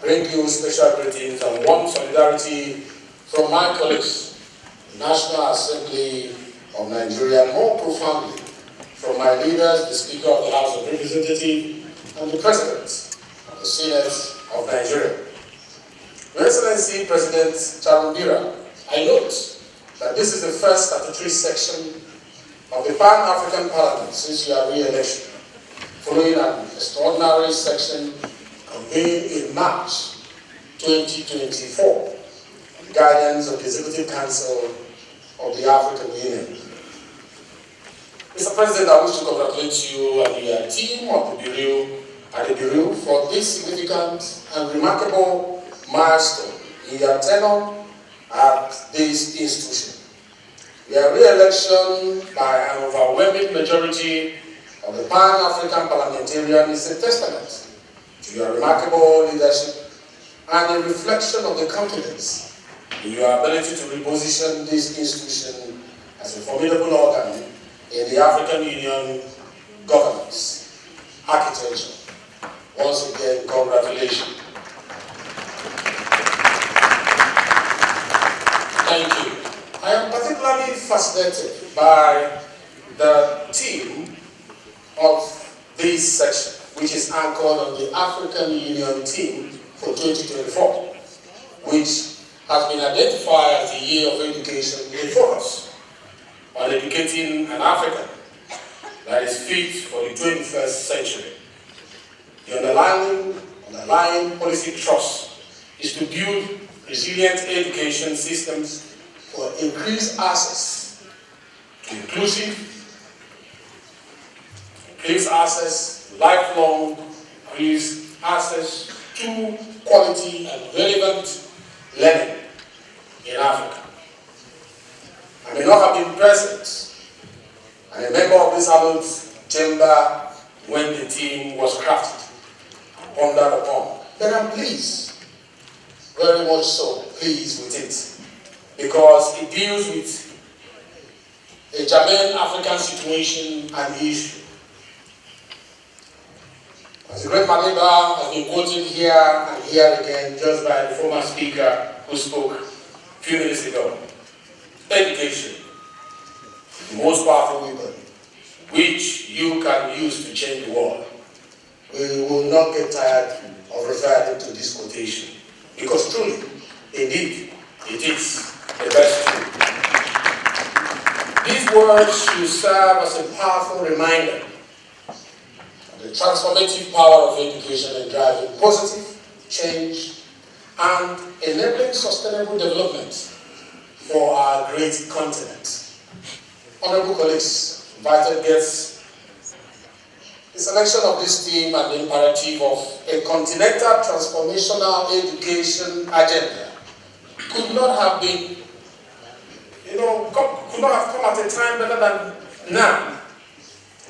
bring you special greetings and warm solidarity from my colleagues, the National Assembly of Nigeria, more profoundly from my leaders, the Speaker of the House of Representatives and the President of the Senate of Nigeria. Your Excellency President Charumbira, I note that this is the first statutory section of the Pan-African Parliament since your re-election, following an extraordinary section convened in March 2024 on the guidance of the Executive Council of the African Union. Mr. President, I wish to congratulate you and your team of the Bureau for this significant and remarkable milestone in your tenure at this institution. Your re-election by an overwhelming majority of the Pan-African parliamentarians is a testament to your remarkable leadership and a reflection of the confidence in your ability to reposition this institution as a formidable organ in the African Union governance architecture. Once again, congratulations. Thank you. I am particularly fascinated by the theme of this section, which is anchored on the African Union theme for 2024, which has been identified as the year of education with a focus on educating an African that is fit for the 21st century. The underlying policy thrust is to build resilient education systems for increased access to inclusive access, lifelong increased access to quality and relevant learning in Africa. I may not have been present and a member of this adult chamber when the team was crafted and pondered upon, but I'm pleased, very much so pleased with it, because it deals with a germane African situation and issue. As the great Maliba has been quoted here and here again just by the former speaker who spoke a few minutes ago, education is the most powerful weapon which you can use to change the world. We will not get tired of referring to this quotation, because truly, indeed, it is the best tool. These words should serve as a powerful reminder of the transformative power of education in driving positive change and enabling sustainable development for our great continent. Honorable colleagues, invited guests, the selection of this theme and the imperative of a continental transformational education agenda could not have been, could not have come at a time better than now,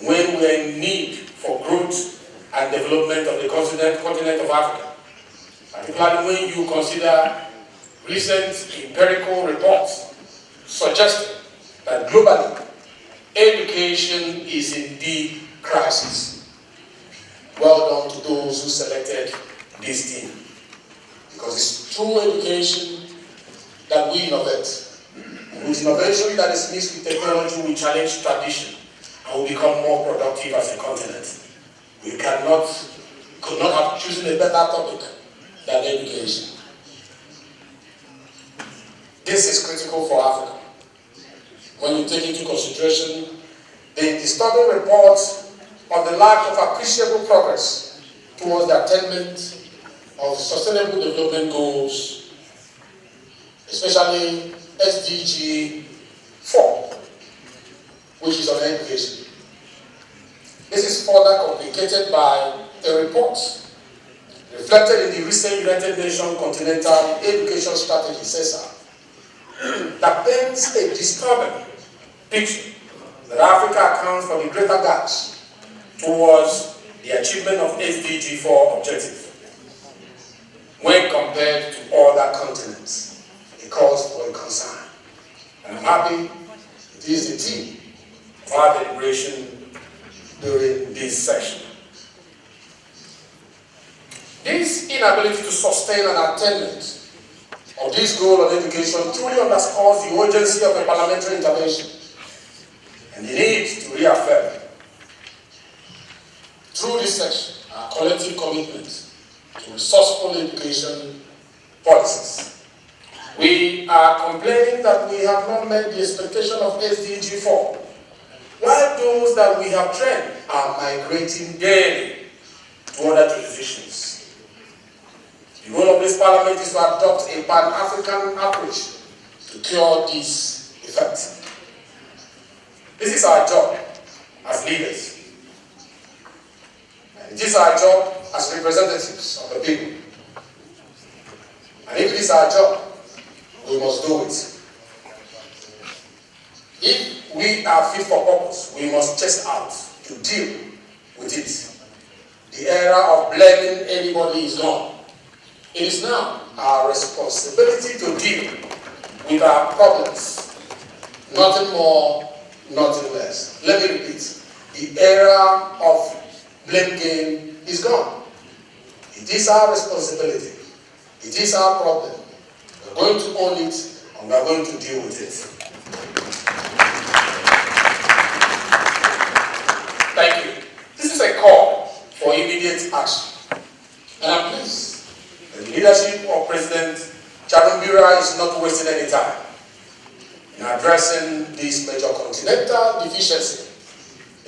when we are in need for growth and development of the continent of Africa, particularly when you consider recent empirical reports suggesting that globally, education is in deep crisis. Well done to those who selected this theme, because it's through education that we innovate. With innovation that is mixed with technology, we challenge tradition and we become more productive as a continent. We could not have chosen a better topic than education. This is critical for Africa. When you take into consideration the disturbing reports of the lack of appreciable progress towards the attainment of sustainable development goals, especially SDG 4, which is on education. This is further complicated by a report reflected in the recent United Nations Continental Education Strategy, CESA, that paints a disturbing picture that Africa accounts for the greater gaps towards the achievement of SDG 4 objectives when compared to other continents. It calls for a concern. And I'm happy it is the theme of our deliberation during this session. This inability to sustain an attainment of this goal of education truly underscores the urgency of a parliamentary intervention and the need to reaffirm, through this section, our collective commitment to resourceful education policies. We are complaining that we have not met the expectation of SDG 4, while those that we have trained are migrating daily to other jurisdictions. The goal of this parliament is to adopt a pan-African approach to cure this effect. This is our job as leaders. And it is our job as representatives of the people. And if it is our job, we must do it. If we are fit for purpose, we must chase out to deal with it. The era of blaming anybody is gone. It is now our responsibility to deal with our problems. Nothing more, nothing less. Let me repeat. The era of blame game is gone. It is our responsibility. It is our problem. We're going to own it and we're going to deal with it. Thank you. This is a call for immediate action. And I'm pleased that the leadership of President Charumbira is not wasting any time in addressing this major continental deficiency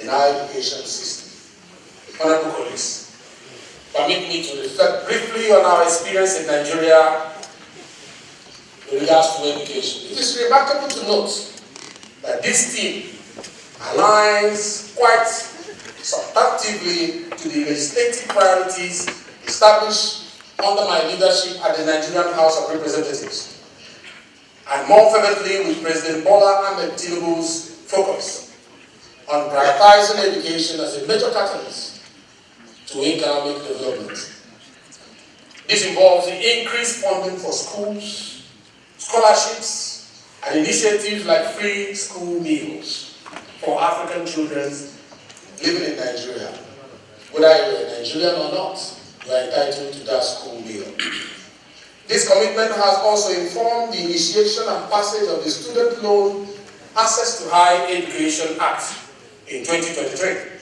in our education system. Honorable colleagues, permit me to reflect briefly on our experience in Nigeria with regards to education. It is remarkable to note that this theme aligns quite substantively to the legislative priorities established under my leadership at the Nigerian House of Representatives, and more fervently with President Bola Ahmed Tinubu's focus on prioritizing education as a major catalyst to economic development. This involves the increased funding for schools, scholarships, and initiatives like free school meals for African children living in Nigeria. Whether you're a Nigerian or not, you are entitled to that school meal. This commitment has also informed the initiation and passage of the Student Loan Access to Higher Education Act in 2023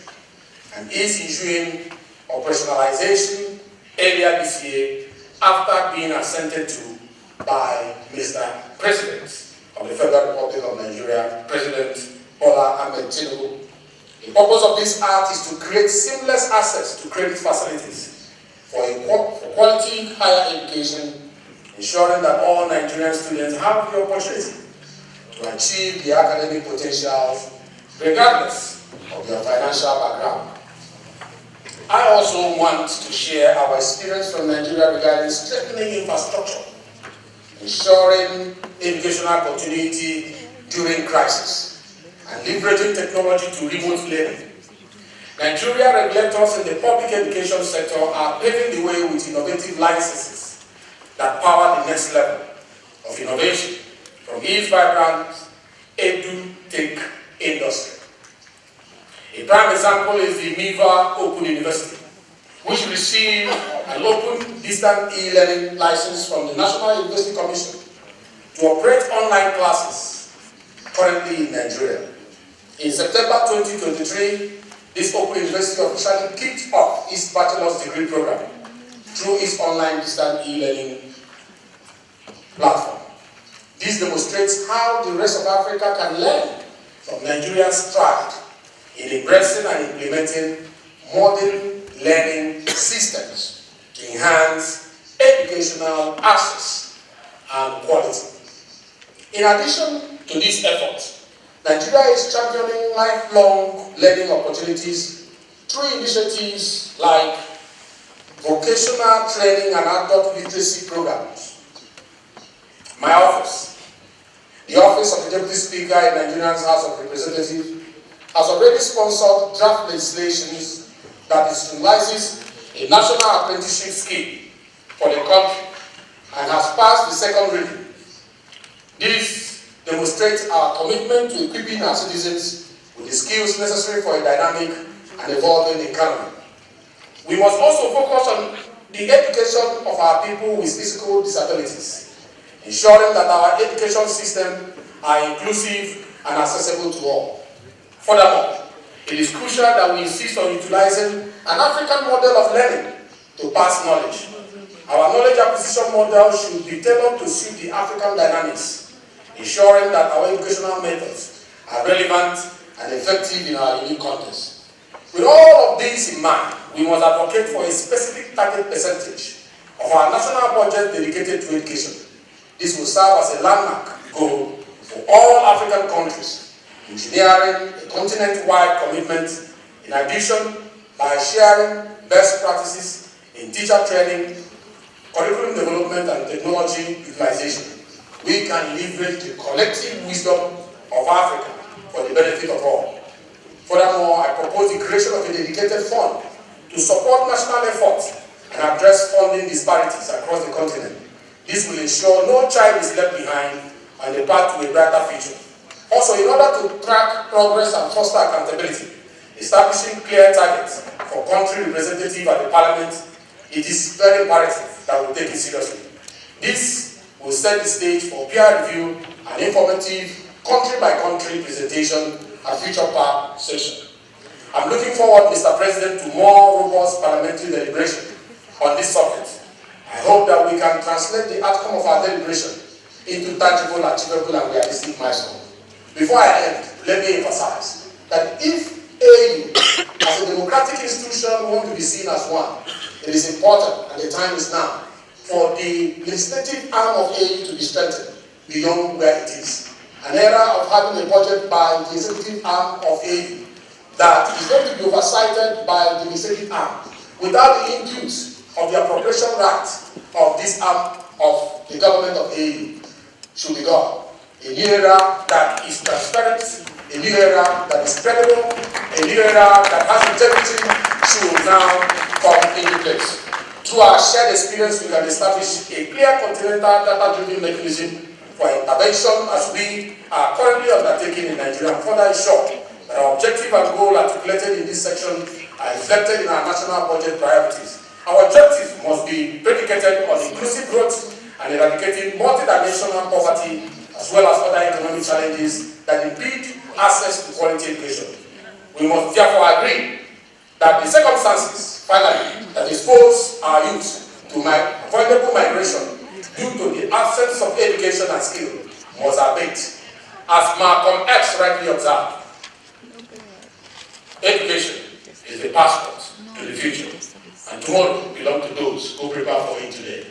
and is issuing operationalization earlier this year after being assented to by Mr. President of the Federal Republic of Nigeria, President Bola Ahmed Tinubu. The purpose of this act is to create seamless access to credit facilities for quality higher education, ensuring that all Nigerian students have the opportunity to achieve their academic potentials regardless of their financial background. I also want to share our experience from Nigeria regarding strengthening infrastructure, ensuring educational continuity during crisis, and leveraging technology to remote learning. Nigeria regulators in the public education sector are paving the way with innovative licenses that power the next level of innovation from its vibrant edu-tech industry. A prime example is the MIVA Open University, which received an open distant e-learning license from the National University Commission to operate online classes currently in Nigeria. In September 2023, this Open University officially kicked off its bachelor's degree program through its online distant e-learning platform. This demonstrates how the rest of Africa can learn from Nigeria's stride in embracing and implementing modern learning systems to enhance educational access and quality. In addition to these efforts, Nigeria is championing lifelong learning opportunities through initiatives like vocational training and adult literacy programs. My office, the Office of the Deputy Speaker in Nigeria's House of Representatives, has already sponsored draft legislation that institutionalizes a national apprenticeship scheme for the country and has passed the second reading. This demonstrates our commitment to equipping our citizens with the skills necessary for a dynamic and evolving economy. We must also focus on the education of our people with physical disabilities, ensuring that our education system are inclusive and accessible to all. Furthermore, it is crucial that we insist on utilizing an African model of learning to pass knowledge. Our knowledge acquisition model should be tailored to suit the African dynamics, ensuring that our educational methods are relevant and effective in our unique context. With all of these in mind, we must advocate for a specific target percentage of our national budget dedicated to education. This will serve as a landmark goal for all African countries, engineering a continent-wide commitment. In addition, by sharing best practices in teacher training, curriculum development, and technology utilization, we can leverage the collective wisdom of Africa for the benefit of all. Furthermore, I propose the creation of a dedicated fund to support national efforts and address funding disparities across the continent. This will ensure no child is left behind on the path to a brighter future. Also, in order to track progress and foster accountability, establishing clear targets for country representative at the Parliament, it is very imperative that we take it seriously. This will set the stage for peer review and informative country-by-country presentation at future PAR session. I'm looking forward, Mr. President, to more robust parliamentary deliberation on this subject. I hope that we can translate the outcome of our deliberation into tangible, achievable, and realistic milestones. Before I end, let me emphasize that if AU, as a democratic institution, want to be seen as one, it is important, and the time is now, for the legislative arm of AU to be strengthened beyond where it is. An era of having a budget by the executive arm of AU that is going to be oversighted by the legislative arm without the input of the appropriation rights of this arm of the government of AU should be gone. A new era that is transparent, a new era that is credible, a new era that has integrity should now come into place. Through our shared experience, we can establish a clear continental data-driven mechanism for intervention as we are currently undertaking in Nigeria, and further ensure that our objective and goal articulated in this section are reflected in our national budget priorities. Our objectives must be predicated on inclusive growth and eradicating multidimensional poverty, as well as other economic challenges that impede access to quality education. We must therefore agree that the circumstances, finally, that expose our youth to avoidable migration due to the absence of education and skill must abate. As Malcolm X rightly observed, education is the passport to the future, and tomorrow belongs to those who prepare for it today.